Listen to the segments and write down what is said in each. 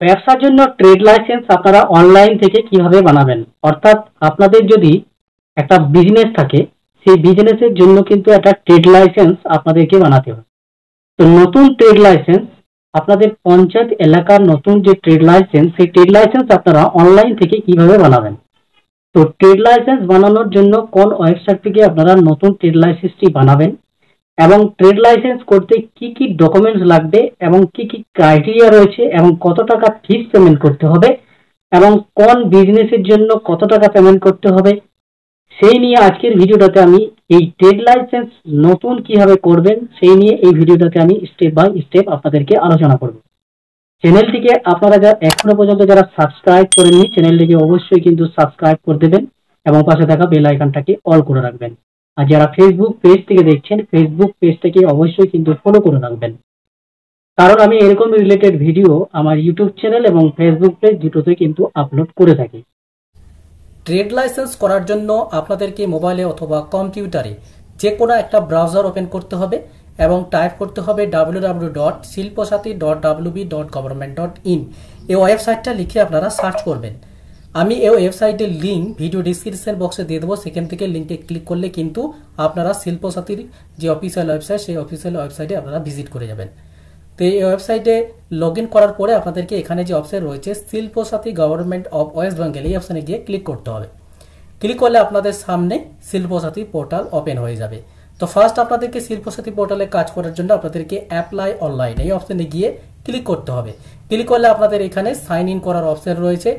ব্যবসার জন্য trade licence আপনারা অনলাইন থেকে কিভাবে বানাবেন, অর্থাৎ আপনাদের যদি একটা বিজনেস থাকে সেই বিজনেসের জন্য কিন্তু একটা ট্রেড লাইসেন্স আপনাদেরকে বানাতে হবে। তো নতুন ট্রেড লাইসেন্স আপনাদের পঞ্চায়েত এলাকার নতুন যে ট্রেড লাইসেন্স সেই ট্রেড লাইসেন্স আপনারা অনলাইন থেকে কিভাবে বানাবেন। তো ট্রেড লাইসেন্স বানানোর জন্য কোন ওয়েবসাইট থেকে আপনারা নতুন ট্রেড লাইসেন্সটি বানাবেন এবং ট্রেড লাইসেন্স করতে কি কি ডকুমেন্টস লাগবে এবং কি কি ক্রাইটেরিয়া রয়েছে এবং কত টাকা ফিস পেমেন্ট করতে হবে এবং কোন বিজনেসের জন্য কত টাকা পেমেন্ট করতে হবে, সেই নিয়ে আজকের ভিডিওটাতে আমি এই ট্রেড লাইসেন্স নতুন কিভাবে করবেন সেই নিয়ে এই ভিডিওটাতে আমি স্টেপ বাই স্টেপ আপনাদেরকে আলোচনা করব। চ্যানেলটিকে আপনারা এখনো পর্যন্ত যারা সাবস্ক্রাইব করেননি চ্যানেলটিকে অবশ্যই কিন্তু সাবস্ক্রাইব করে দেবেন এবং পাশে থাকা বেল আইকনটাকে অল করে রাখবেন। আর যারা ফেসবুক পেজ থেকে দেখছেন ফেসবুক পেজটাকে অবশ্যই কিন্তু ফলো করে রাখবেন, কারণ আমি এরকম রিলেটেড ভিডিও আমার ইউটিউব চ্যানেল এবং ফেসবুক পেজ দুটোতে কিন্তু আপলোড করে থাকি। ট্রেড লাইসেন্স করার জন্য আপনাদেরকে মোবাইলে অথবা কম্পিউটারে যে কোনো একটা ব্রাউজার ওপেন করতে হবে এবং টাইপ করতে হবে www.silposati.wb.government.in। এই ওয়েবসাইটটা লিখে আপনারা সার্চ করবেন। আমি এই ওয়েবসাইটের লিঙ্ক ভিডিও ডিসক্রিপশন বক্সে দিয়ে দেবো, সেখান থেকে লিঙ্কে ক্লিক করলে কিন্তু আপনারা শিল্পসাথীর যে অফিসিয়াল ওয়েবসাইট সেই অফিসিয়াল ওয়েবসাইটে আপনারা ভিজিট করে যাবেন। তো এই ওয়েবসাইটে লগ ইন করার পরে আপনাদেরকে এখানে যে অপশন রয়েছে Shilpasathi government of West Bengal এই অপশনে গিয়ে ক্লিক করতে হবে। ক্লিক করলে আপনাদের সামনে শিল্পসাথী পোর্টাল ওপেন হয়ে যাবে। তো ফার্স্ট আপনাদেরকে শিল্পসাথী পোর্টালে কাজ করার জন্য আপনাদেরকে অ্যাপ্লাই অনলাইন এই অপশনে গিয়ে ক্লিক করতে হবে। ক্লিক করলে আপনাদের এখানে সাইন ইন করার অপশন রয়েছে,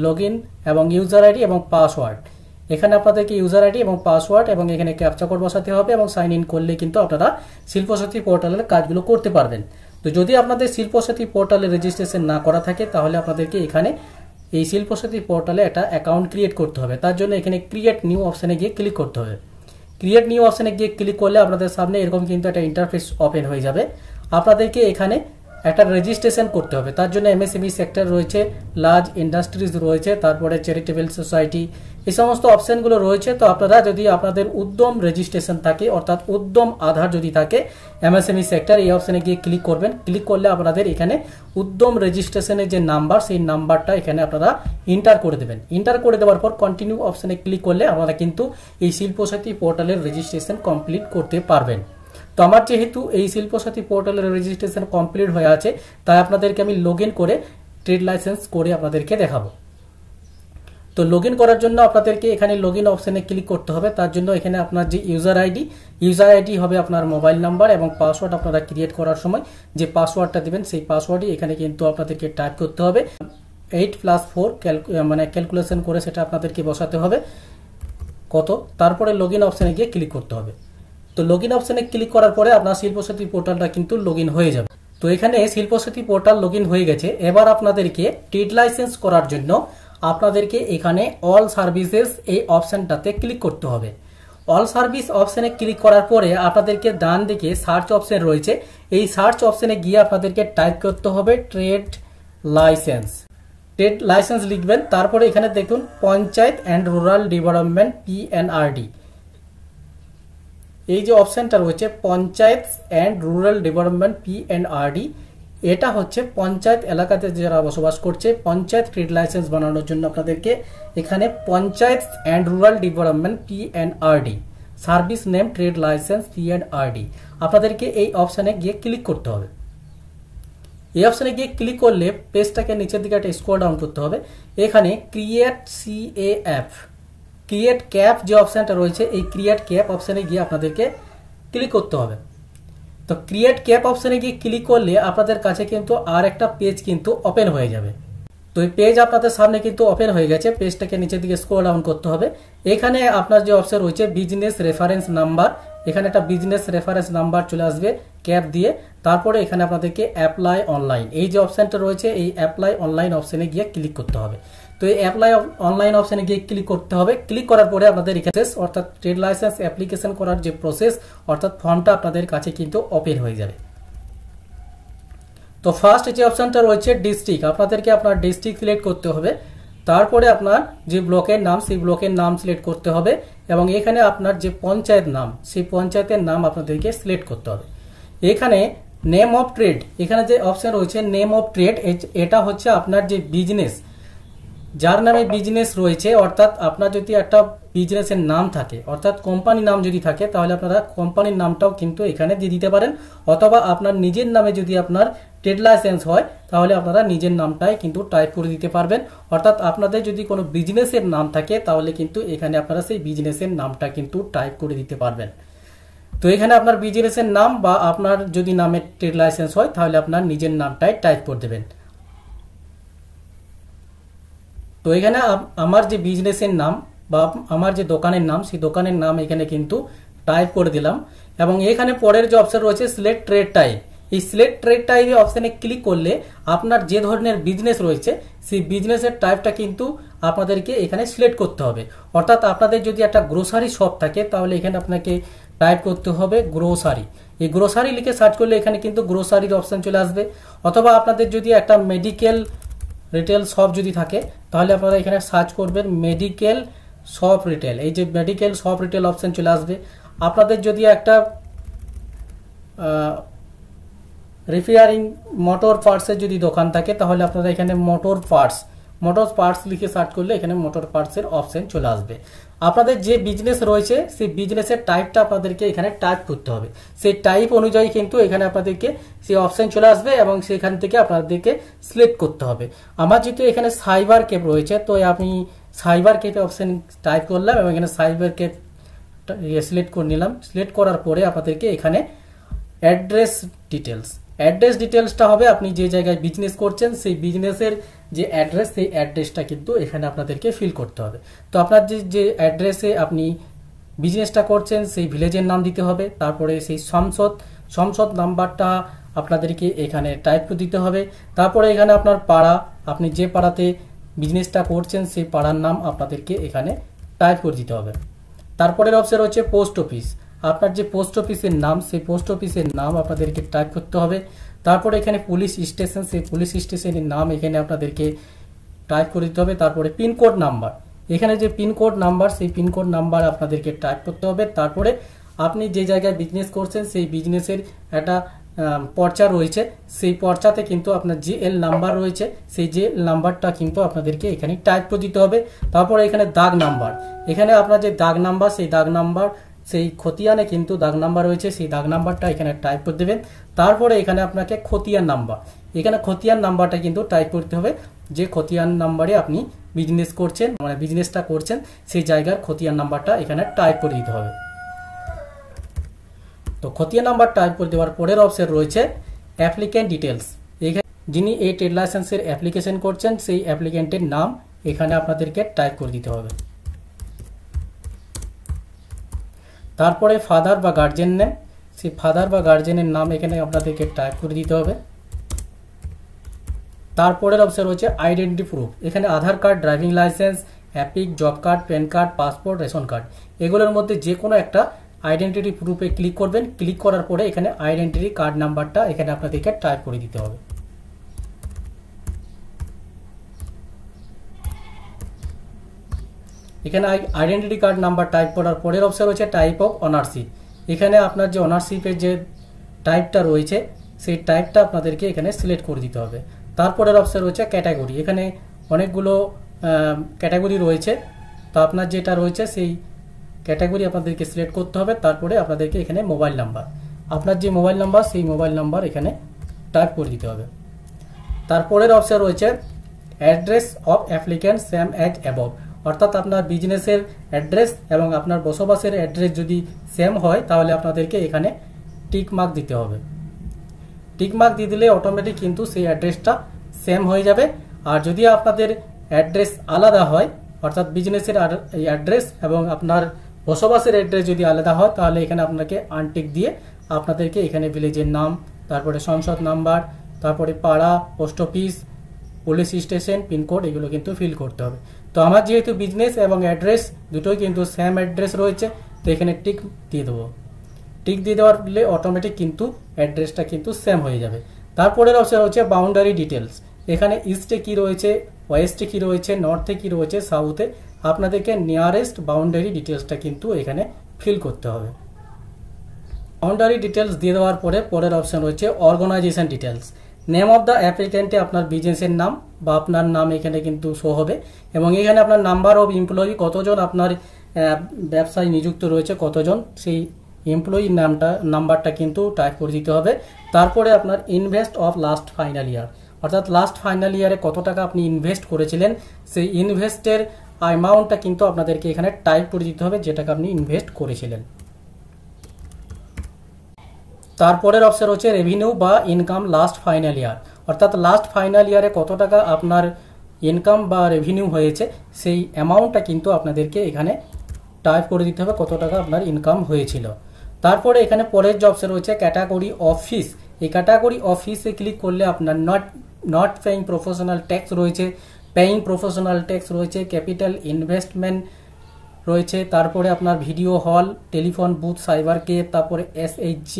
লগ ইন এবং ইউজার আইডি এবং পাসওয়ার্ড। এখানে আপনাদেরকে ইউজার আইডি এবং পাসওয়ার্ড এবং এখানে ক্যাপচা কোড বসাতে হবে এবং সাইন ইন করলে কিন্তু আপনারা শিল্পসাথী পোর্টালের কাজগুলো করতে পারবেন। তো যদি আপনাদের শিল্পসাথী পোর্টালে রেজিস্ট্রেশন না করা থাকে তাহলে আপনাদেরকে এখানে এই শিল্পসাথী পোর্টালে একটা অ্যাকাউন্ট ক্রিয়েট করতে হবে। তার জন্য এখানে ক্রিয়েট নিউ অপশনে গিয়ে ক্লিক করতে হবে। ক্রিয়েট নিউ অপশনে গিয়ে ক্লিক করলে আপনাদের সামনে এরকম কিন্তু একটা ইন্টারফেস ওপেন হয়ে যাবে। আপনাদেরকে এখানে একটা রেজিস্ট্রেশন করতে হবে। তার জন্য এমএসএমই সেক্টর রয়েছে, লার্জ ইন্ডাস্ট্রিজ রয়েছে, তারপরে চ্যারিটেবল সোসাইটি, এই সমস্ত অপশনগুলো রয়েছে। তো আপনারা যদি আপনাদের উদ্যম রেজিস্ট্রেশন থাকে অর্থাৎ উদ্যম আধার যদি থাকে এমএসএমই সেক্টর এই অপশনে গিয়ে ক্লিক করবেন। ক্লিক করলে আপনাদের এখানে উদ্যম রেজিস্ট্রেশনের যে নাম্বার সেই নাম্বারটা এখানে আপনারা এন্টার করে দেবেন। এন্টার করে দেওয়ার পর কন্টিনিউ অপশনে ক্লিক করলে আপনারা কিন্তু এই শিল্পসাথী পোর্টালের রেজিস্ট্রেশন কমপ্লিট করতে পারবেন। তো আমার যেহেতু এই শিল্পসাথী পোর্টালের রেজিস্ট্রেশন কমপ্লিট হয়ে আছে তাই আপনাদেরকে আমি লগ ইন করে ট্রেড লাইসেন্স করে আপনাদেরকে দেখাবো। তো লগ ইন করার জন্য আপনাদেরকে এখানে লগ ইন অপশনে ক্লিক করতে হবে। তার জন্য এখানে আপনার যে ইউজার আইডি হবে আপনার মোবাইল নাম্বার এবং পাসওয়ার্ড আপনারা ক্রিয়েট করার সময় যে পাসওয়ার্ডটা দেবেন সেই পাসওয়ার্ডই এখানে কিন্তু আপনাদেরকে টাইপ করতে হবে। 8+4 মানে ক্যালকুলেশন করে সেটা আপনাদেরকে বসাতে হবে কত, তারপরে লগ ইন অপশনে গিয়ে ক্লিক করতে হবে। তো লগ ইন অপশনে ক্লিক করার পরে আপনার শিল্পসাথী পোর্টালটা কিন্তু লগ ইন হয়ে যাবে। তো এখানে শিল্পসাথী পোর্টাল লগ ইন হয়ে গেছে। এবার আপনাদেরকে ট্রেড লাইসেন্স করার জন্য আপনাদেরকে এখানে অল সার্ভিসেস এই অপশনটাতে ক্লিক করতে হবে। অল সার্ভিস অপশনে ক্লিক করার পরে আপনাদেরকে ডান দিকে সার্চ অপশন রয়েছে, এই সার্চ অপশনে গিয়ে আপনাদেরকে টাইপ করতে হবে ট্রেড লাইসেন্স। ট্রেড লাইসেন্স লিখবেন, তারপরে এখানে দেখুন panchayat and rural development PNRD এই যে অপশনটা রয়েছে panchayat and rural development PNRD, এটা হচ্ছে পঞ্চায়েত এলাকাতে যারা বসবাস করছে পঞ্চায়েত ট্রেড লাইসেন্স বানানোর জন্য আপনাদেরকে এখানে panchayat and rural development PNRD service name trade licence PNRD আপনাদেরকে এই অপশনে গিয়ে ক্লিক করতে হবে। এই অপশনে গিয়ে ক্লিক করলে পেজটাকে নিচের দিকে একটা স্ক্রল ডাউন করতে হবে। এখানে ক্রিয়েট ক্যাপ যে অপশনটা রয়েছে এই ক্রিয়েট ক্যাপ অপশনে গিয়ে আপনাদেরকে ক্লিক করতে হবে। তো ক্রিয়েট ক্যাপ অপশনে গিয়ে ক্লিক করলে আপনাদের কাছে কিন্তু আর একটা পেজ কিন্তু ওপেন হয়ে যাবে। তো এই পেজ আপনাদের সামনে কিন্তু ওপেন হয়ে গেছে। পেজটাকে নিচের দিকে স্ক্রল ডাউন করতে হবে। এখানে আপনার যে অপশন রয়েছে বিজনেস রেফারেন্স নাম্বার, এখানে একটা বিজনেস রেফারেন্স নাম্বার চলে আসবে ক্যাপ দিয়ে। তারপরে এখানে আপনাদেরকে অ্যাপ্লাই অনলাইন এই যে অপশনটা রয়েছে এই অ্যাপ্লাই অনলাইন অপশনে গিয়ে ক্লিক করতে হবে। তো এই অ্যাপ্লাই অনলাইন অপশনে গিয়ে ক্লিক করতে হবে। ক্লিক করার পরে আপনাদের এখানে অর্থাৎ ট্রেড লাইসেন্স অ্যাপ্লিকেশন করার যে প্রসেস অর্থাৎ ফর্মটা আপনাদের কাছে কিন্তু ওপেন হয়ে যাবে। তো ফার্স্ট যে অপশনটা রয়েছে ডিস্ট্রিক্ট, আপনাদেরকে আপনার ডিস্ট্রিক্ট সিলেক্ট করতে হবে। তারপরে আপনার যে ব্লকের নাম সেই ব্লকের নাম সিলেক্ট করতে হবে এবং এখানে আপনার যে পঞ্চায়েত নাম সেই পঞ্চায়েতের নাম আপনাদেরকে সিলেক্ট করতে হবে। এখানে নেম অফ ট্রেড, এখানে যে অপশন রয়েছে নেম অফ ট্রেড, এটা হচ্ছে আপনার যে বিজনেস, যার নামে বিজনেস রয়েছে, অর্থাৎ আপনার যদি একটা বিজনেসের নাম থাকে, অর্থাৎ কোম্পানির নাম যদি থাকে, তাহলে আপনারা কোম্পানির নামটাও কিন্তু এখানে দিয়ে দিতে পারেন। অথবা আপনার নিজের নামে যদি আপনার ট্রেড লাইসেন্স হয়, তাহলে আপনারা নিজের নামটাই কিন্তু টাইপ করে দিতে পারবেন। অর্থাৎ আপনাদের যদি কোনো বিজনেসের নাম থাকে, তাহলে কিন্তু এখানে আপনারা সেই বিজনেসের নামটা কিন্তু টাইপ করে দিতে পারবেন। তো এখানে আপনার বিজনেসের নাম বা আপনার যদি নামে ট্রেড লাইসেন্স হয়, তাহলে আপনার নিজের নামটাই টাইপ করে দেবেন। তো এখানে আমার যে বিজনেসের নাম বা আমার যে দোকানের নাম, সেই দোকানের নাম এখানে কিন্তু টাইপ করে দিলাম। এবং এখানে পরের যে অপশন রয়েছে সিলেক্ট ট্রেড টাইপ, এই সিলেক্ট ট্রেড টাইপ অপশনে ক্লিক করলে আপনার যে ধরনের বিজনেস রয়েছে সেই বিজনেসের টাইপটা কিন্তু আপনাদেরকে এখানে সিলেক্ট করতে হবে। অর্থাৎ আপনাদের যদি একটা গ্রোসারি শপ থাকে, তাহলে এখানে আপনাকে টাইপ করতে হবে গ্রোসারি। এই গ্রোসারি লিখে সার্চ করলে এখানে কিন্তু গ্রোসারির অপশন চলে আসবে। অথবা আপনাদের যদি একটা মেডিকেল রিটেল শপ যদি থাকে, তাহলে আপনারা এখানে সার্চ করবেন মেডিকেল শপ রিটেল, এই যে মেডিকেল শপ রিটেল অপশন চলে আসবে। আপনাদের যদি একটা রিপেয়ারিং মোটর পার্টসের যদি দোকান থাকে, তাহলে আপনারা এখানে মোটর পার্টস লিখে সার্চ করলে এখানে মোটর পার্টসের অপশন চলে আসবে। আপনাদের যে বিজনেস রয়েছে সেই বিজনেসের টাইপটা আপনাদেরকে এখানে টাইপ করতে হবে। সেই টাইপ অনুযায়ী কিন্তু এখানে আপনাদেরকে সেই অপশন চলে আসবে এবং সেখান থেকে আপনাদেরকে সিলেক্ট করতে হবে। আমার যেহেতু এখানে সাইবার ক্যাফে রয়েছে, তো আমি সাইবার ক্যাফে অপশন টাইপ করলাম এবং এখানে সাইবার ক্যাফে সিলেক্ট করে নিলাম। সিলেক্ট করার পরে আপনাদেরকে এখানে অ্যাড্রেস ডিটেলসটা হবে আপনি যে জায়গায় বিজনেস করছেন সেই বিজনেসের যে অ্যাড্রেস, সেই অ্যাড্রেসটা কিন্তু এখানে আপনাদেরকে ফিল করতে হবে। তো আপনার যে অ্যাড্রেসে আপনি বিজনেসটা করছেন সেই ভিলেজের নাম দিতে হবে। তারপরে সেই সংসদ নাম্বারটা আপনাদেরকে এখানে টাইপ করে দিতে হবে। তারপরে এখানে আপনার পাড়া, আপনি যে পাড়াতে বিজনেসটা করছেন সেই পাড়ার নাম আপনাদেরকে এখানে টাইপ করে দিতে হবে। তারপরের অপশন হচ্ছে পোস্ট অফিস, আপনার যে পোস্ট অফিসের নাম সেই পোস্ট অফিসের নাম আপনাদেরকে টাইপ করতে হবে। তারপরে এখানে পুলিশ স্টেশন, সেই পুলিশ স্টেশনের নাম এখানে আপনাদেরকে টাইপ করে দিতে হবে। তারপরে পিনকোড নাম্বার, এখানে যে পিনকোড নাম্বার সেই পিনকোড নাম্বার আপনাদেরকে টাইপ করতে হবে। তারপরে আপনি যে জায়গায় বিজনেস করছেন সেই বিজনেসের একটা পর্চা রয়েছে, সেই পর্চাতে কিন্তু আপনার জিএল নাম্বার রয়েছে, সেই জিএল নাম্বারটা কিন্তু আপনাদেরকে এখানে টাইপ করে দিতে হবে। তারপরে এখানে দাগ নাম্বার, এখানে আপনার যে দাগ নাম্বার সেই দাগ নাম্বার, সেই খতিয়ানে কিন্তু দাগ নাম্বার রয়েছে, সেই দাগ নাম্বারটা এখানে টাইপ করে দেবেন। তারপরে এখানে আপনাকে খতিয়ান নাম্বার, এখানে খতিয়ান নাম্বারটা কিন্তু টাইপ করতে হবে। যে খতিয়ান নাম্বারে আপনি বিজনেস করছেন, মানে বিজনেসটা করছেন, সেই জায়গার খতিয়ান নাম্বারটা এখানে টাইপ করে দিতে হবে। তো খতিয়ান নাম্বার টাইপ করে দেওয়ার পরের অপশন রয়েছে অ্যাপ্লিক্যান্ট ডিটেলস, এখানে যিনি এই ট্রেড লাইসেন্সের অ্যাপ্লিকেশন করছেন সেই অ্যাপ্লিক্যান্টের নাম এখানে আপনাদেরকে টাইপ করে দিতে হবে। তারপরে ফাদার বা গার্জেন নেম, সেই ফাদার বা গার্জেনের নাম এখানে আপনাদেরকে টাইপ করে দিতে হবে। তারপরের অপশন রয়েছে আইডেন্টি প্রুফ, এখানে Aadhaar card, driving licence, EPIC, job card, PAN card, passport, ration card, এগুলোর মধ্যে যে কোনো একটা আইডেন্টিটি প্রুফে ক্লিক করবেন। ক্লিক করার পরে এখানে আইডেন্টিটি কার্ড নাম্বারটা এখানে আপনাদেরকে টাইপ করে দিতে হবে। এখানে আইডেন্টিটি কার্ড নাম্বার টাইপ করার পরের অপশন রয়েছে টাইপ অফ অনারশিপ, এখানে আপনার যে অনারশিপের যে টাইপটা রয়েছে সেই টাইপটা আপনাদেরকে এখানে সিলেক্ট করে দিতে হবে। তারপরের অপশন রয়েছে ক্যাটাগরি, এখানে অনেকগুলো ক্যাটাগরি রয়েছে, তো আপনার যেটা রয়েছে সেই ক্যাটাগরি আপনাদেরকে সিলেক্ট করতে হবে। তারপরে আপনাদেরকে এখানে মোবাইল নাম্বার, আপনার যে মোবাইল নাম্বার সেই মোবাইল নাম্বার এখানে টাইপ করে দিতে হবে। তারপরের অপশন রয়েছে address of applicant same as above, অর্থাৎ আপনার বিজনেসের অ্যাড্রেস এবং আপনার বসবাসের অ্যাড্রেস যদি সেম হয়, তাহলে আপনাদেরকে এখানে টিক মার্ক দিতে হবে। টিক মার্ক দিয়ে দিলে অটোমেটিক কিন্তু সেই অ্যাড্রেসটা সেম হয়ে যাবে। আর যদি আপনাদের অ্যাড্রেস আলাদা হয়, অর্থাৎ বিজনেসের অ্যাড্রেস এবং আপনার বসবাসের অ্যাড্রেস যদি আলাদা হয়, তাহলে এখানে আপনাকে আনটিক দিয়ে আপনাদেরকে এখানে ভিলেজের নাম, তারপরে সংসদ নাম্বার, তারপরে পাড়া, post office, police station, pincode, এগুলো কিন্তু ফিল করতে হবে। তো আমার যেহেতু বিজনেস এবং অ্যাড্রেস দুটোই কিন্তু সেম অ্যাড্রেস রয়েছে, তো এখানে টিক দিয়ে দেবো। টিক দিয়ে দেওয়ার ফলে অটোমেটিক কিন্তু অ্যাড্রেসটা কিন্তু সেম হয়ে যাবে। তারপরের অপশন হচ্ছে বাউন্ডারি ডিটেলস, এখানে ইস্টে কি রয়েছে, ওয়েস্টে কি রয়েছে, নর্থে কি রয়েছে, সাউথে, আপনাদেরকে নিয়ারেস্ট বাউন্ডারি ডিটেলসটা কিন্তু এখানে ফিল করতে হবে। বাউন্ডারি ডিটেলস দিয়ে দেওয়ার পরে পরের অপশন রয়েছে organisation details. Name of the অ্যাপ্লিকেন্টে আপনার বিজনেসের নাম বা আপনার নাম এখানে কিন্তু শো হবে এবং এখানে আপনার নাম্বার অফ এমপ্লয়ি, কতজন আপনার ব্যবসায় নিযুক্ত রয়েছে, কতজন, সেই এমপ্লয়ি নাম্বারটা কিন্তু টাইপ করে দিতে হবে। তারপরে আপনার invest of last final year, অর্থাৎ লাস্ট ফাইনাল ইয়ারে কত টাকা আপনি ইনভেস্ট করেছিলেন সেই ইনভেস্টের অ্যামাউন্টটা কিন্তু আপনাদেরকে এখানে টাইপ করে দিতে হবে, যেটাকে আপনি ইনভেস্ট করেছিলেন। তারপরের অপশন হচ্ছে রেভিনিউ বা ইনকাম লাস্ট ফাইনাল ইয়ার, অর্থাৎ লাস্ট ফাইনাল ইয়ারে কত টাকা আপনার ইনকাম বা রেভিনিউ হয়েছে সেই অ্যামাউন্টটা কিন্তু আপনাদেরকে এখানে টাইপ করে দিতে হবে, কত টাকা আপনার ইনকাম হয়েছিল। তারপরে এখানে পরের যে অপশন রয়েছে ক্যাটাগরি অফ ফিস, এই ক্যাটাগরি অফ ফিসে ক্লিক করলে আপনার নট পেইং প্রফেশনাল ট্যাক্স রয়েছে, পেইং প্রফেশনাল ট্যাক্স রয়েছে, ক্যাপিটাল ইনভেস্টমেন্ট রয়েছে, তারপরে আপনার ভিডিও হল, টেলিফোন বুথ, সাইবার কেফ, তারপরে SHG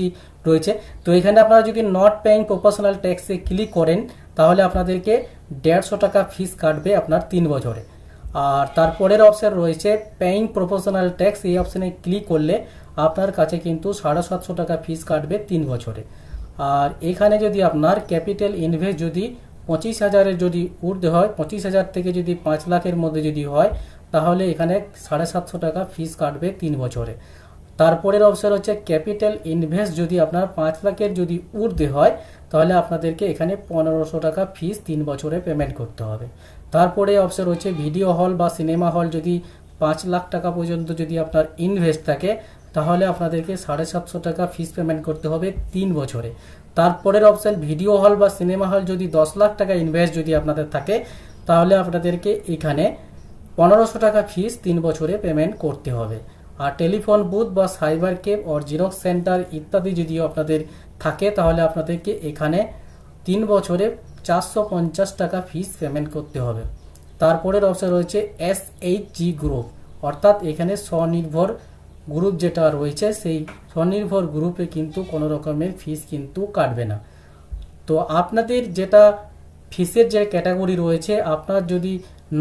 রয়েছে। তো এখানে আপনারা যদি নট পেইং প্রফেশনাল ট্যাক্সে ক্লিক করেন তাহলে আপনাদেরকে 150 টাকা ফিস কাটবে আপনার 3 বছরে। আর তারপরের অপশন রয়েছে পেইং প্রফেশনাল ট্যাক্স, এই অপশনে ক্লিক করলে আপনার কাছে কিন্তু 750 টাকা ফিস কাটবে 3 বছরে। আর এখানে যদি আপনার ক্যাপিটাল ইনভেস্ট যদি 25,000-এর যদি ঊর্ধ্বে হয়, 25,000 থেকে যদি 5 লাখের মধ্যে যদি হয় তাহলে এখানে 750 টাকা ফিস কাটবে 3 বছরে। তারপরের অপশন হচ্ছে ক্যাপিটাল ইনভেস্ট যদি আপনার 5 লাখের যদি ঊর্ধ্বে হয় তাহলে আপনাদেরকে এখানে 1500 টাকা ফিস 3 বছরে পেমেন্ট করতে হবে। তারপরে অপশন হচ্ছে ভিডিও হল বা সিনেমা হল যদি 5 লাখ টাকা পর্যন্ত যদি আপনার ইনভেস্ট থাকে তাহলে আপনাদেরকে 750 টাকা ফিস পেমেন্ট করতে হবে 3 বছরে। তারপরের অপশন ভিডিও হল বা সিনেমা হল যদি 10 লাখ টাকা ইনভেস্ট যদি আপনাদের থাকে তাহলে আপনাদেরকে এখানে 1500 টাকা ফিস 3 বছরে পেমেন্ট করতে হবে। আর টেলিফোন বুথ বা সাইবার কেফ ও জেরক্স সেন্টার ইত্যাদি যদি আপনাদের থাকে তাহলে আপনাদেরকে এখানে 3 বছরে 450 টাকা ফিস পেমেন্ট করতে হবে। তারপরের অপশন রয়েছে SHG গ্রুপ, অর্থাৎ এখানে স্বনির্ভর গ্রুপ যেটা রয়েছে সেই স্বনির্ভর গ্রুপে কিন্তু কোনো রকমের ফিস কিন্তু কাটবে না। তো আপনাদের যেটা ফিসের যে ক্যাটাগরি রয়েছে, আপনার যদি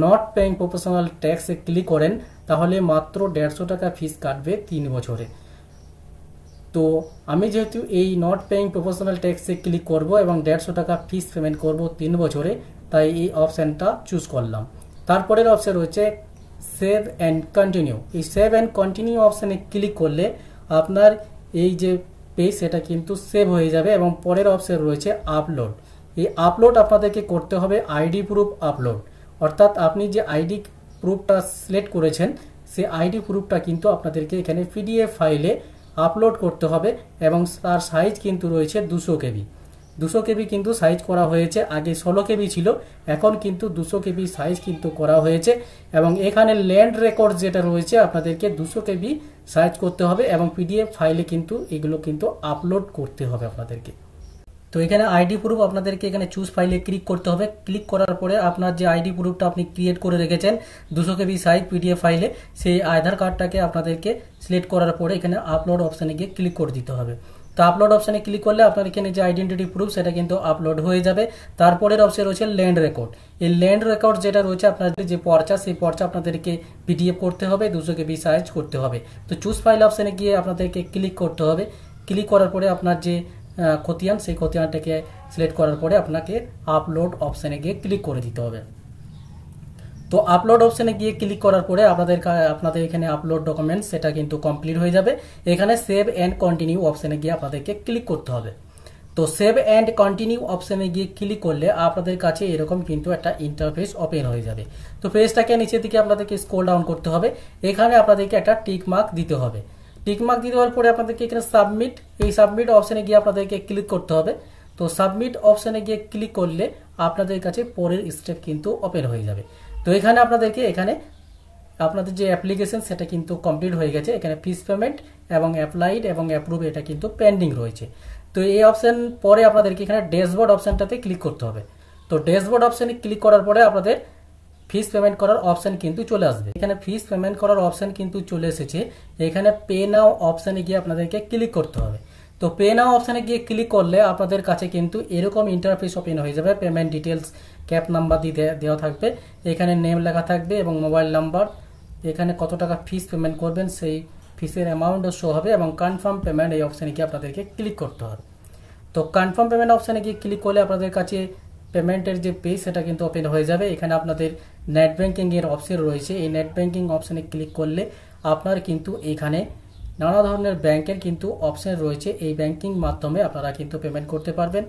নট পেইং প্রফেশনাল ট্যাক্সে ক্লিক করেন তাহলে মাত্র 150 টাকা ফিস কাটবে 3 বছরে। তো আমি যেহেতু এই নট পেইং প্রফেশনাল ট্যাক্সে ক্লিক করব এবং 150 টাকা ফিস পেমেন্ট করব 3 বছরে, তাই এই অপশানটা চুজ করলাম। তারপরের অপশান রয়েছে সেভ অ্যান্ড কন্টিনিউ, এই সেভ অ্যান্ড কন্টিনিউ অপশানে ক্লিক করলে আপনার এই যে পেজ সেটা কিন্তু সেভ হয়ে যাবে এবং পরের অপশান রয়েছে আপলোড, এই আপলোড আপনাদেরকে করতে হবে আইডি প্রুফ আপলোড, অর্থাৎ আপনি যে আইডি প্রুফটা সিলেক্ট করেছেন সেই আইডি প্রুফটা কিন্তু আপনাদেরকে এখানে PDF ফাইলে আপলোড করতে হবে এবং তার সাইজ কিন্তু রয়েছে 200 KB। 200 KB কিন্তু সাইজ করা হয়েছে, আগে 16 KB ছিল, এখন কিন্তু 200 KB সাইজ কিন্তু করা হয়েছে এবং এখানে ল্যান্ড রেকর্ড যেটা রয়েছে আপনাদেরকে 200 KB সাইজ করতে হবে এবং PDF ফাইলে কিন্তু এগুলো কিন্তু আপলোড করতে হবে আপনাদেরকে। তো এখানে আইডি প্রুফ আপনাদেরকে এখানে চুজ ফাইলে ক্লিক করতে হবে। ক্লিক করার পরে আপনার যে আইডি প্রুফটা আপনি ক্রিয়েট করে রেখেছেন 200 KB সাইজ PDF ফাইলে, সেই আধার কার্ডটাকে আপনাদেরকে সিলেক্ট করার পরে এখানে আপলোড অপশানে গিয়ে ক্লিক করে দিতে হবে। তো আপলোড অপশানে ক্লিক করলে আপনার এখানে যে আইডেন্টিটি প্রুফ সেটা কিন্তু আপলোড হয়ে যাবে। তারপরের অপশন রয়েছে ল্যান্ড রেকর্ড, এই ল্যান্ড রেকর্ড যেটা রয়েছে আপনাদের যে পর্চা সেই পর্চা আপনাদেরকে PDF করতে হবে, 200 KB সাইজ করতে হবে। তো চুজ ফাইল অপশানে গিয়ে আপনাদেরকে ক্লিক করতে হবে। ক্লিক করার পরে আপনার যে খতিয়ান সেই খতিয়ানটাকে সিলেক্ট করার পরে আপনাকে আপলোড অপশানে গিয়ে ক্লিক করে দিতে হবে। তো আপলোড অপশানে গিয়ে ক্লিক করার পরে আপনাদের এখানে আপলোড ডকুমেন্টস সেটা কিন্তু কমপ্লিট হয়ে যাবে। এখানে সেভ অ্যান্ড কন্টিনিউ অপশানে গিয়ে আপনাদেরকে ক্লিক করতে হবে। তো সেভ অ্যান্ড কন্টিনিউ অপশানে গিয়ে ক্লিক করলে আপনাদের কাছে এরকম কিন্তু একটা ইন্টারফেস ওপেন হয়ে যাবে। তো পেজটাকে নিচের দিকে আপনাদেরকে স্ক্রল ডাউন করতে হবে, এখানে আপনাদেরকে একটা টিক মার্ক দিতে হবে। টিক মার্ক দিয়ে দেওয়ার পরে আপনাদেরকে এখানে সাবমিট, এই সাবমিট অপশানে গিয়ে আপনাদেরকে ক্লিক করতে হবে। তো সাবমিট অপশানে গিয়ে ক্লিক করলে আপনাদের কাছে পরের স্টেপ কিন্তু ওপেন হয়ে যাবে। তো এখানে আপনাদেরকে আপনাদের যে অ্যাপ্লিকেশন সেটা কিন্তু কমপ্লিট হয়ে গেছে, এখানে ফিস পেমেন্ট এবং অ্যাপ্লাইড এবং অ্যাপ্রুভ এটা কিন্তু পেন্ডিং রয়েছে। তো এই অপশান পরে আপনাদেরকে এখানে ড্যাশবোর্ড অপশানটাতে ক্লিক করতে হবে। তো ড্যাশবোর্ড অপশানে ক্লিক করার পরে আপনাদের ফিস পেমেন্ট করার অপশান কিন্তু চলে আসবে। এখানে ফিস পেমেন্ট করার অপশান কিন্তু চলে এসেছে, এখানে পে নাও অপশানে গিয়ে আপনাদেরকে ক্লিক করতে হবে। তো পে নাও অপশানে গিয়ে ক্লিক করলে আপনাদের কাছে কিন্তু এরকম ইন্টারফেস ওপেন হয়ে যাবে। পেমেন্ট ডিটেলস ক্যাপ নাম্বার দিয়ে দেওয়া থাকবে, এখানে নেম লেখা থাকবে এবং মোবাইল নাম্বার, এখানে কত টাকা ফিস পেমেন্ট করবেন সেই ফিসের অ্যামাউন্টও শো হবে এবং কনফার্ম পেমেন্ট এই অপশানে গিয়ে আপনাদেরকে ক্লিক করতে হবে। তো কনফার্ম পেমেন্ট অপশানে গিয়ে ক্লিক করলে আপনাদের কাছে পেমেন্টের যে পেজ সেটা কিন্তু ওপেন হয়ে যাবে। এখানে আপনাদের নেট ব্যাঙ্কিং এর অপশন রয়েছে। এই নেট ব্যাঙ্কিং অপশানে ক্লিক করলে আপনার কিন্তু এখানে নানা ধরনের ব্যাংকের কিন্তু অপশন রয়েছে। এই ব্যাংকিং মাধ্যমে আপনারা কিন্তু পেমেন্ট করতে পারবেন।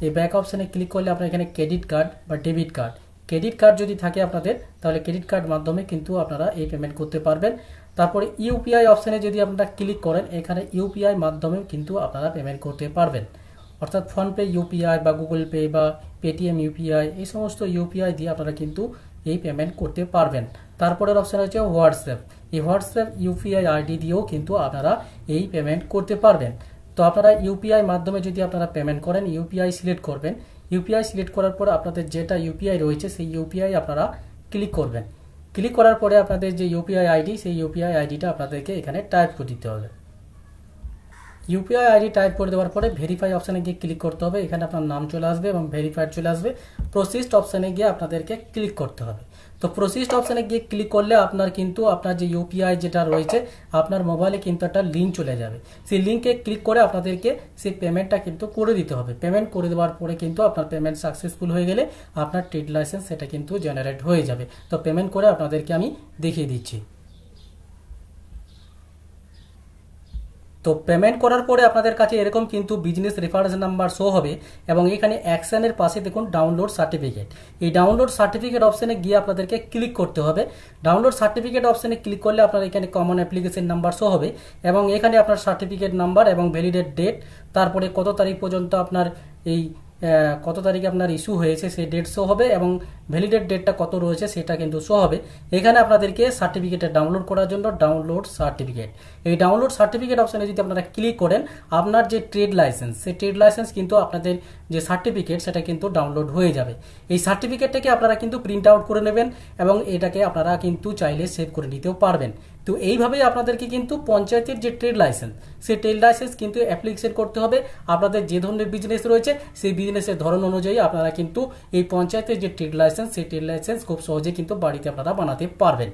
এই ব্যাংক অপশানে ক্লিক করলে আপনার এখানে ক্রেডিট কার্ড বা ডেবিট কার্ড, ক্রেডিট কার্ড যদি থাকে আপনাদের তাহলে ক্রেডিট কার্ড মাধ্যমে কিন্তু আপনারা এই পেমেন্ট করতে পারবেন। তারপরে ইউপিআই অপশানে যদি আপনারা ক্লিক করেন এখানে ইউপিআই মাধ্যমে কিন্তু আপনারা পেমেন্ট করতে পারবেন। অর্থাৎ ফোনপে ইউপিআই বা গুগল পে বা পেটিএম ইউপিআই এই সমস্ত ইউপিআই দিয়ে আপনারা কিন্তু এই পেমেন্ট করতে পারবেন। তারপরের অপশান হচ্ছে হোয়াটসঅ্যাপ। এই হোয়াটসঅ্যাপ ইউপিআই আইডি দিয়েও কিন্তু আপনারা এই পেমেন্ট করতে পারবেন। তো আপনারা ইউপিআই মাধ্যমে যদি আপনারা পেমেন্ট করেন ইউপিআই সিলেক্ট করবেন। ইউপিআই সিলেক্ট করার পর আপনাদের যেটা ইউপিআই রয়েছে সেই ইউপিআই আপনারা ক্লিক করবেন। ক্লিক করার পরে আপনাদের যে ইউপিআই আইডি সেই ইউপিআই আইডিটা আপনাদেরকে এখানে টাইপ করে দিতে হবে। ইউপিআই আইডি টাইপ করে দেওয়ার পরে ভেরিফাই অপশানে গিয়ে ক্লিক করতে হবে। এখানে আপনার নাম চলে আসবে এবং ভেরিফাইড চলে আসবে। প্রসিস্ট অপশানে গিয়ে আপনাদেরকে ক্লিক করতে হবে। তো প্রসিস্ট অপশানে গিয়ে ক্লিক করলে আপনার কিন্তু আপনার যে ইউপিআই যেটা রয়েছে আপনার মোবাইলে কিন্তু একটা লিঙ্ক চলে যাবে। সেই লিঙ্কে ক্লিক করে আপনাদেরকে সেই পেমেন্টটা কিন্তু করে দিতে হবে। পেমেন্ট করে দেওয়ার পরে কিন্তু আপনার পেমেন্ট সাকসেসফুল হয়ে গেলে আপনার ট্রেড লাইসেন্স সেটা কিন্তু জেনারেট হয়ে যাবে। তো পেমেন্ট করে আপনাদেরকে আমি দেখিয়ে দিচ্ছি। তো পেমেন্ট করার পরে আপনাদের কাছে এরকম কিন্তু বিজনেস রেফারেন্স নাম্বার শো হবে এবং এখানে অ্যাকশনের পাশে দেখুন ডাউনলোড সার্টিফিকেট। এই ডাউনলোড সার্টিফিকেট অপশানে গিয়ে আপনাদেরকে ক্লিক করতে হবে। ডাউনলোড সার্টিফিকেট অপশানে ক্লিক করলে আপনার এখানে কমন অ্যাপ্লিকেশন নাম্বার শো হবে এবং এখানে আপনার সার্টিফিকেট নাম্বার এবং ভ্যালিডেট ডেট, তারপরে কত তারিখ পর্যন্ত আপনার এই কত তারিখে আপনার ইস্যু হয়েছে সেই ডেট শো হবে এবং ভ্যালিডেট ডেটটা কত রয়েছে সেটা কিন্তু শো হবে। এখানে আপনাদেরকে সার্টিফিকেটে ডাউনলোড করার জন্য ডাউনলোড সার্টিফিকেট, এই ডাউনলোড সার্টিফিকেট অপশানে যদি আপনারা ক্লিক করেন আপনার যে ট্রেড লাইসেন্স সেই ট্রেড লাইসেন্স কিন্তু আপনাদের যে সার্টিফিকেট সেটা কিন্তু ডাউনলোড হয়ে যাবে। এই সার্টিফিকেটটাকে আপনারা কিন্তু প্রিন্ট আউট করে নেবেন এবং এটাকে আপনারা কিন্তু চাইলে সেভ করে নিতেও পারবেন। তো এইভাবেই আপনাদেরকে কিন্তু পঞ্চায়েতের যে ট্রেড লাইসেন্স সেই ট্রেড লাইসেন্স কিন্তু অ্যাপ্লিকেশন করতে হবে। আপনাদের যে ধরনের বিজনেস রয়েছে সেই বিজনেসের ধরন অনুযায়ী আপনারা কিন্তু এই পঞ্চায়েতের যে ট্রেড লাইসেন্স সেই ট্রেড লাইসেন্স খুব সহজে কিন্তু বাড়িতে আপনারা বানাতে পারবেন।